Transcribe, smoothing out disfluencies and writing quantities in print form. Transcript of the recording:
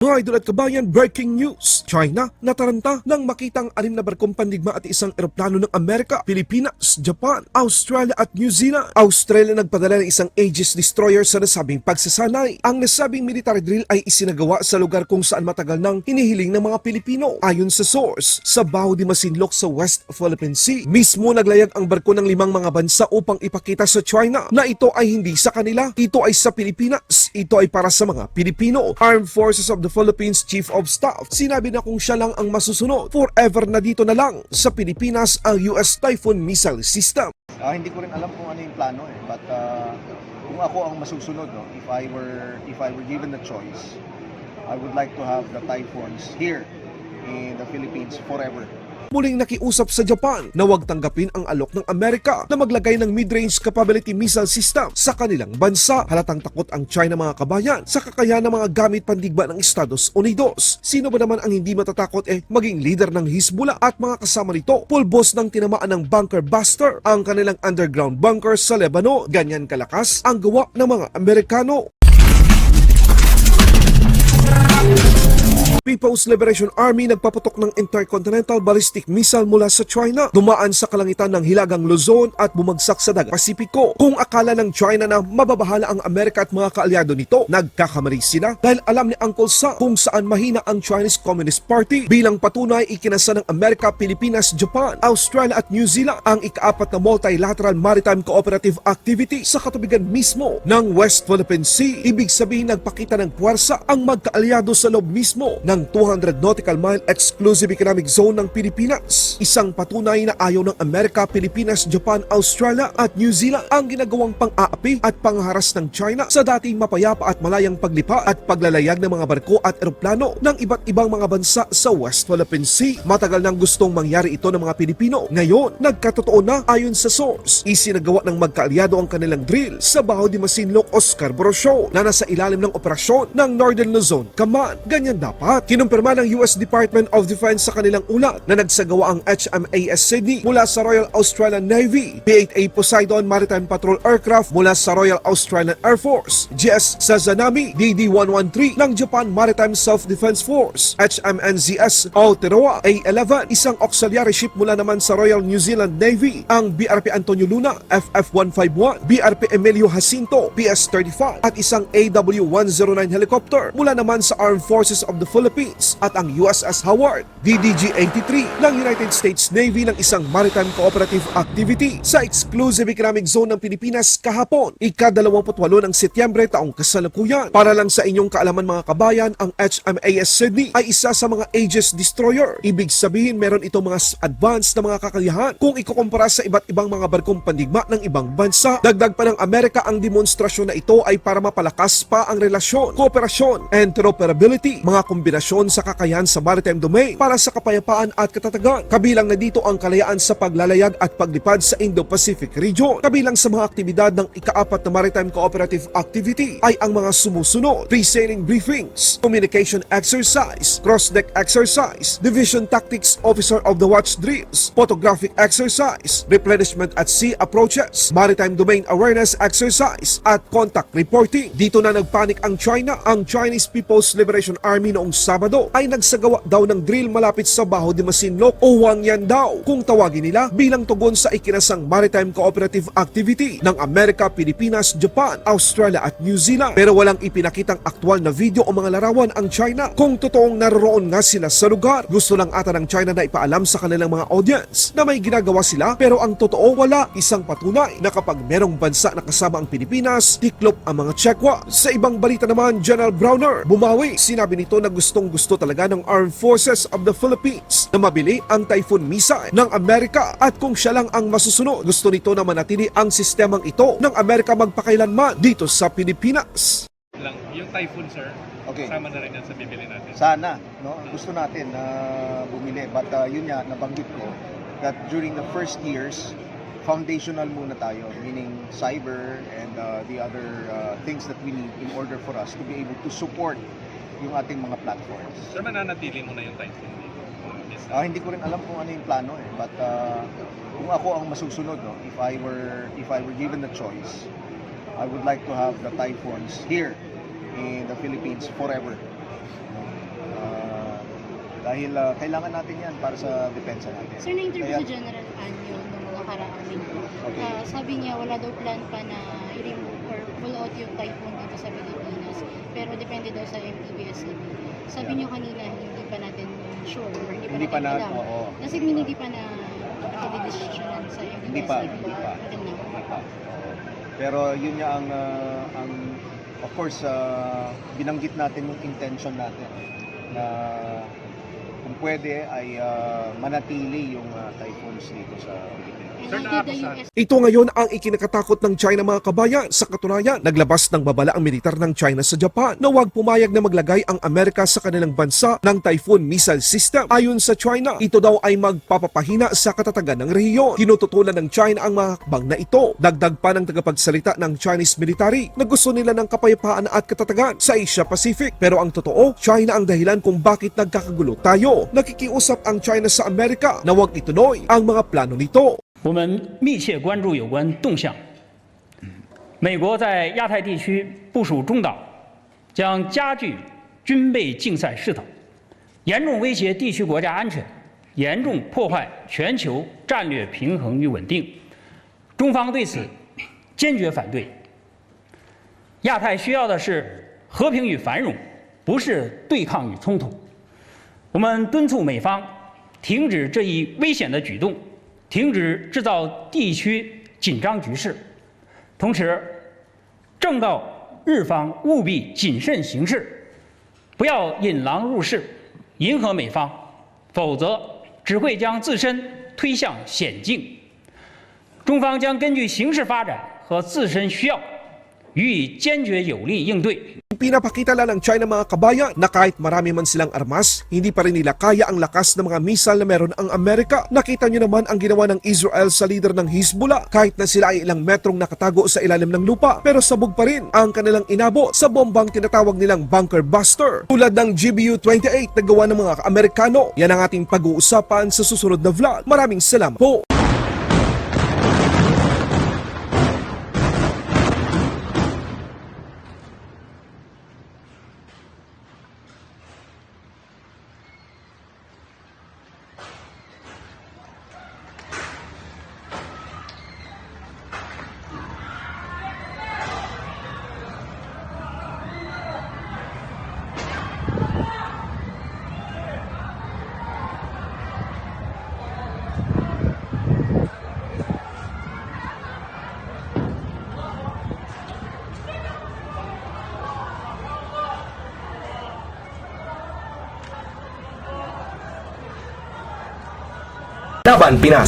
Mga idol at kabayan, breaking news! China nataranta nang makitang 6 na barkong pandigma at isang eroplano ng Amerika, Pilipinas, Japan, Australia at New Zealand. Australia nagpadala ng isang Aegis destroyer sa nasabing pagsasanay. Ang nasabing military drill ay isinagawa sa lugar kung saan matagal nang hinihiling ng mga Pilipino. Ayon sa source, sa Baho de Masinloc sa West Philippine Sea, mismo naglayag ang barko ng 5 mga bansa upang ipakita sa China na ito ay hindi sa kanila, ito ay sa Pilipinas, ito ay para sa mga Pilipino. Armed Forces of the Philippines Chief of Staff sinabi na kung siya lang ang masusunod, forever na dito na lang sa Pilipinas ang US Typhoon Missile System. Hindi ko rin alam kung ano yung plano but kung ako ang masusunod, no, if I were given the choice, I would like to have the typhoons here in the Philippines forever. Muling nakiusap sa Japan na huwag tanggapin ang alok ng Amerika na maglagay ng mid-range capability missile system sa kanilang bansa. Halatang takot ang China, mga kabayan, sa kakayahan ng mga gamit pandigma ng Estados Unidos. Sino ba naman ang hindi matatakot maging leader ng Hezbollah at mga kasama nito? Pulbos ng tinamaan ng bunker buster ang kanilang underground bunker sa Lebanon. Ganyan kalakas ang gawa ng mga Amerikano. People's Liberation Army nagpaputok ng intercontinental ballistic missile mula sa China. Dumaan sa kalangitan ng Hilagang Luzon at bumagsak sa dagat Pasipiko. Kung akala ng China na mababahala ang Amerika at mga kaalyado nito, nagkakamali sila dahil alam ni Uncle Sam kung saan mahina ang Chinese Communist Party. Bilang patunay, ikinasa ng Amerika, Pilipinas, Japan, Australia at New Zealand ang ika-4 na multilateral maritime cooperative activity sa katubigan mismo ng West Philippine Sea. Ibig sabihin, nagpakita ng puwersa ang magkaalyado sa loob mismo ng 200 nautical mile exclusive economic zone ng Pilipinas. Isang patunay na ayaw ng Amerika, Pilipinas, Japan, Australia at New Zealand ang ginagawang pang-aapi at pangharas ng China sa dating mapayapa at malayang paglipa at paglalayag ng mga barko at eroplano ng iba't ibang mga bansa sa West Philippine Sea. Matagal nang gustong mangyari ito ng mga Pilipino. Ngayon, nagkatotoo na ayon sa source. Isinagawa ng magkaalyado ang kanilang drill sa Baho de Masinloc o Scarborough Shoal na nasa ilalim ng operasyon ng Northern Luzon Command. Ganyan dapat. Kinumpirma ng US Department of Defense sa kanilang ulat na nagsagawa ang HMAS Sydney mula sa Royal Australian Navy, P-8A Poseidon Maritime Patrol Aircraft mula sa Royal Australian Air Force, GS Sazanami DD-113 ng Japan Maritime Self-Defense Force, HMNZS Aotearoa A-11, isang auxiliary ship mula naman sa Royal New Zealand Navy, ang BRP Antonio Luna FF-151, BRP Emilio Jacinto PS-35 at isang AW-109 helicopter mula naman sa Armed Forces of the Philippines at ang USS Howard DDG-83 ng United States Navy ng isang maritime cooperative activity sa exclusive economic zone ng Pilipinas kahapon, ika-28 ng Setyembre taong kasalukuyan. Para lang sa inyong kaalaman, mga kabayan, ang HMAS Sydney ay isa sa mga Aegis destroyer. Ibig sabihin, meron itong mga advanced na mga kakayahan kung ikukumpara sa iba't ibang mga barkong pandigma ng ibang bansa. Dagdag pa ng Amerika, ang demonstrasyon na ito ay para mapalakas pa ang relasyon, cooperasyon, interoperability, mga kombinasyon sa kakayahan sa maritime domain para sa kapayapaan at katatagan. Kabilang na dito ang kalayaan sa paglalayag at paglipad sa Indo-Pacific region. Kabilang sa mga aktibidad ng ika-4 na Maritime Cooperative Activity ay ang mga sumusunod: pre-sailing briefings, communication exercise, cross-deck exercise, division tactics officer of the watch drills, photographic exercise, replenishment at sea approaches, maritime domain awareness exercise, at contact reporting. Dito na nagpanik ang China. Ang Chinese People's Liberation Army noong Sabado ay nagsagawa daw ng drill malapit sa Baho de Masinloc o Wangyan daw kung tawagin nila, bilang tugon sa ikinasang maritime cooperative activity ng Amerika, Pilipinas, Japan, Australia at New Zealand. Pero walang ipinakitang aktual na video o mga larawan ang China kung totoong naroon nga sila sa lugar. Gusto lang ata ng China na ipaalam sa kanilang mga audience na may ginagawa sila, pero ang totoo wala. Isang patunay na kapag merong bansa na kasama ang Pilipinas, tiklop ang mga Chekwa. Sa ibang balita naman, General Browner bumawi. Sinabi nito na gustong-gusto talaga ng Armed Forces of the Philippines na mabili ang Typhoon missile ng Amerika at kung siya lang ang masusunod, gusto nito na manatili ang sistemang ito ng Amerika magpakailanman dito sa Pilipinas. Yung Typhoon, sir, Okay. kasama na rin yan sa bibili natin. Sana, no? Gusto natin na bumili, but yun nga, nabanggit ko that during the first years, foundational muna tayo, meaning cyber and the other things that we need in order for us to be able to support yung ating mga platforms. Sir, mananatili mo na yung Typhoon dito? Hindi ko rin alam kung ano yung plano but kung ako ang masusunod, no, if I were given the choice, I would like to have the typhoons here in the Philippines forever. Dahil kailangan natin yan para sa depensa natin. Sir, na-interview Kaya- sa General Anyo noong mga karaang linggo. Okay. Sabi niya wala daw plan pa na i-remove or pull out yung typhoon dito sa Pilipinas. Pero depende daw sa MTBSCB. Sabi niyo kanina hindi pa natin sure or hindi pa natin alam. oo. Kasi hindi pa na nakadedesisyonan sa MTBSCB. Hindi pa. Until now. Hindi pa. Oo. Pero yun nga ang of course, binanggit natin yung intention natin na kung pwede ay manatili yung typhoons dito sa Pilipinas. And Sir, how did the nakakasal- US Ito ngayon ang ikinakatakot ng China mga kabayan. Sa katunayan, naglabas ng babala ang militar ng China sa Japan na huwag pumayag na maglagay ang Amerika sa kanilang bansa ng Typhoon missile system. Ayon sa China, ito daw ay magpapapahina sa katatagan ng rehiyon. Kinututulan ng China ang mga hakbang na ito. Dagdag pa ng tagapagsalita ng Chinese military na gusto nila ng kapayapaan at katatagan sa Asia Pacific. Pero ang totoo, China ang dahilan kung bakit nagkakagulo tayo. Nakikiusap ang China sa Amerika na huwag ituloy ang mga plano nito. 我们密切关注有关动向。美国在亚太地区部署中导，将加剧军备竞赛势头，严重威胁地区国家安全，严重破坏全球战略平衡与稳定。中方对此坚决反对。亚太需要的是和平与繁荣，不是对抗与冲突。我们敦促美方停止这一危险的举动。 停止制造地区紧张局势，同时正告日方务必谨慎行事，不要引狼入室，迎合美方，否则只会将自身推向险境。中方将根据形势发展和自身需要，予以坚决有力应对。 Pinapakita lang ng China mga kabayan na kahit marami man silang armas, hindi pa rin nila kaya ang lakas ng mga missile na meron ang Amerika. Nakita nyo naman ang ginawa ng Israel sa leader ng Hezbollah kahit na sila ay ilang metrong nakatago sa ilalim ng lupa. Pero sabog pa rin ang kanilang inabot sa bombang tinatawag nilang bunker buster. Tulad ng GBU-28 na gawa ng mga Amerikano. Yan ang ating pag-uusapan sa susunod na vlog. Maraming salamat po. Laban Pinas.